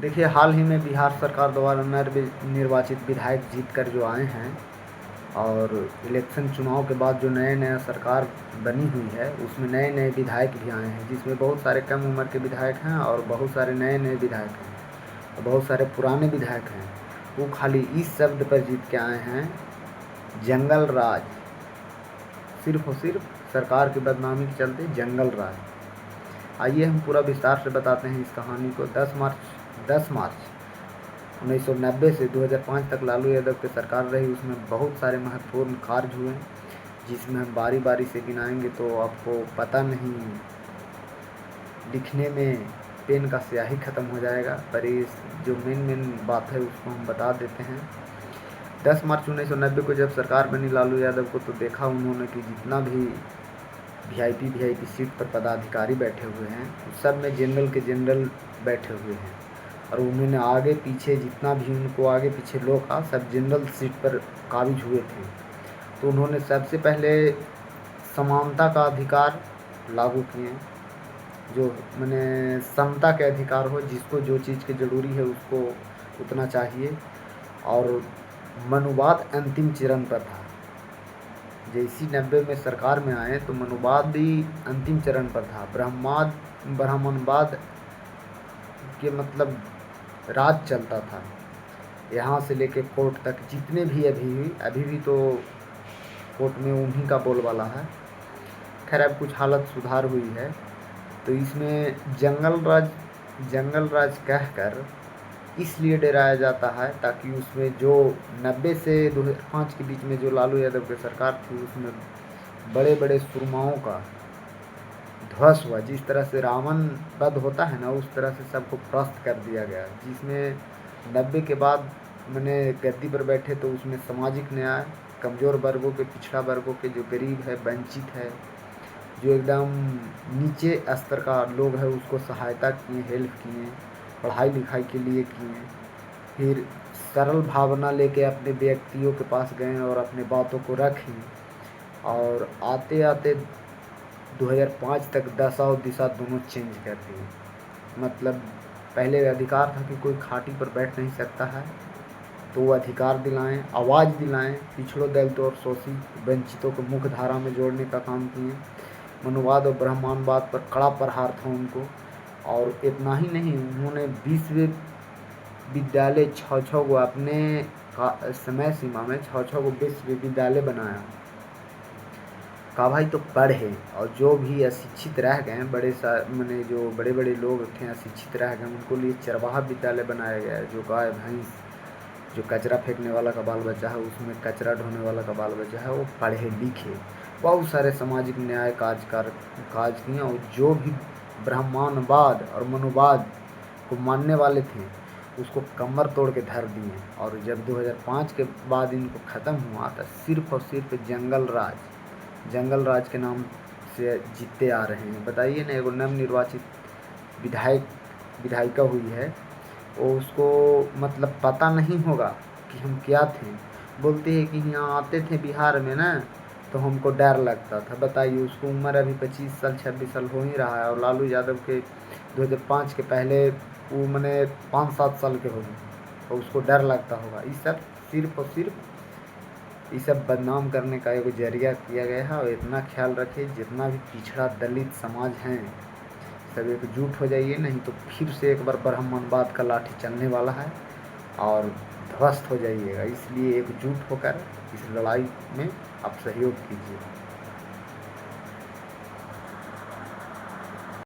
देखिए, हाल ही में बिहार सरकार द्वारा निर्वाचित विधायक जीत कर जो आए हैं और इलेक्शन चुनाव के बाद जो नया सरकार बनी हुई है उसमें नए विधायक भी आए हैं, जिसमें बहुत सारे कम उम्र के विधायक हैं और बहुत सारे नए विधायक हैं और बहुत सारे पुराने विधायक हैं। वो खाली इस शब्द पर जीत के आए हैं, जंगल राज। सिर्फ और सिर्फ सरकार की बदनामी के चलते जंगल राज। आइए हम पूरा विस्तार से बताते हैं इस कहानी को। 10 मार्च 1990 से 2005 तक लालू यादव की सरकार रही। उसमें बहुत सारे महत्वपूर्ण कार्य हुए, जिसमें हम बारी बारी से गिनाएंगे तो आपको पता नहीं, लिखने में पेन का स्याही ख़त्म हो जाएगा। पर इस जो मेन बात है उसको हम बता देते हैं। 10 मार्च 1990 को जब सरकार बनी लालू यादव को, तो देखा उन्होंने कि जितना भी वीआईपी सीट पर पदाधिकारी बैठे हुए हैं उस सब में जनरल के जनरल बैठे हुए हैं और उन्होंने आगे पीछे जितना भी उनको आगे पीछे लोग का सब जनरल सीट पर काबिज हुए थे। तो उन्होंने सबसे पहले समानता का अधिकार लागू किए, जो माने समता के अधिकार हो, जिसको जो चीज़ की ज़रूरी है उसको उतना चाहिए। और मनुवाद अंतिम चरण पर था। जैसी 90 में सरकार में आए तो मनुवाद ही अंतिम चरण पर था। ब्राह्मणवाद के मतलब राज चलता था, यहाँ से लेके कोर्ट तक। जितने भी अभी भी तो कोर्ट में उन्हीं का बोलबाला है। खैर अब कुछ हालत सुधार हुई है। तो इसमें जंगल राज कहकर इसलिए डराया जाता है ताकि उसमें जो 90 से 2005 के बीच में जो लालू यादव की सरकार थी उसमें बड़े बड़े सुरमाओं का ध्वंस हुआ। जिस तरह से रावण वध होता है ना, उस तरह से सबको परास्त कर दिया गया। जिसमें 90 के बाद मैंने गद्दी पर बैठे तो उसमें सामाजिक न्याय, कमज़ोर वर्गों के, पिछड़ा वर्गों के, जो गरीब है, वंचित है, जो एकदम नीचे स्तर का लोग है, उसको सहायता किए, हेल्प किए, पढ़ाई लिखाई के लिए किए। फिर सरल भावना लेके अपने व्यक्तियों के पास गए और अपने बातों को रखी। और आते आते 2005 तक दशा और दिशा दोनों चेंज कर दी। मतलब पहले अधिकार था कि कोई खाटी पर बैठ नहीं सकता है, तो वो अधिकार दिलाएं, आवाज़ दिलाएं, पिछड़ों, दलितों और शोषित वंचितों को मुख्य धारा में जोड़ने का काम किए। मनुवाद और ब्राह्मणवाद पर कड़ा प्रहार था उनको। और इतना ही नहीं, उन्होंने विश्वविद्यालय 6 को अपने समय सीमा में 6 को विश्वविद्यालय बनाया। कहा भाई तो पढ़े, और जो भी अशिक्षित रह गए, मैंने जो बड़े बड़े लोग थे अशिक्षित रह गए, उनको लिए चरवाहा विद्यालय बनाया गया है। जो गाय भैंस, जो कचरा फेंकने वाला का बाल बच्चा है, उसमें कचरा ढोने वाला का बाल बच्चा है, वो पढ़े लिखे। बहुत सारे सामाजिक न्याय काज किए। और जो भी ब्राह्मणवाद और मनुवाद को मानने वाले थे उसको कमर तोड़ के धर दिए। और जब 2005 के बाद इनको ख़त्म हुआ तो सिर्फ और सिर्फ जंगल राज के नाम से जीतते आ रहे हैं। बताइए ना, एगो नवनिर्वाचित विधायिका हुई है, वो उसको मतलब पता नहीं होगा कि हम क्या थे। बोलते हैं कि यहाँ आते थे बिहार में ना तो हमको डर लगता था। बताइए, उसको उम्र अभी 25 साल 26 साल हो ही रहा है, और लालू यादव के 2005 के पहले वो मैंने 5-7 साल के होंगे, तो उसको डर लगता होगा। इस सब सिर्फ और सिर्फ इस सब बदनाम करने का एक जरिया किया गया है। और इतना ख्याल रखिए, जितना भी पिछड़ा दलित समाज हैं सब एकजुट हो जाइए, नहीं तो फिर से एक बार ब्राह्मणवाद का लाठी चलने वाला है और ध्वस्त हो जाइएगा। इसलिए एकजुट होकर इस लड़ाई में आप सहयोग कीजिए।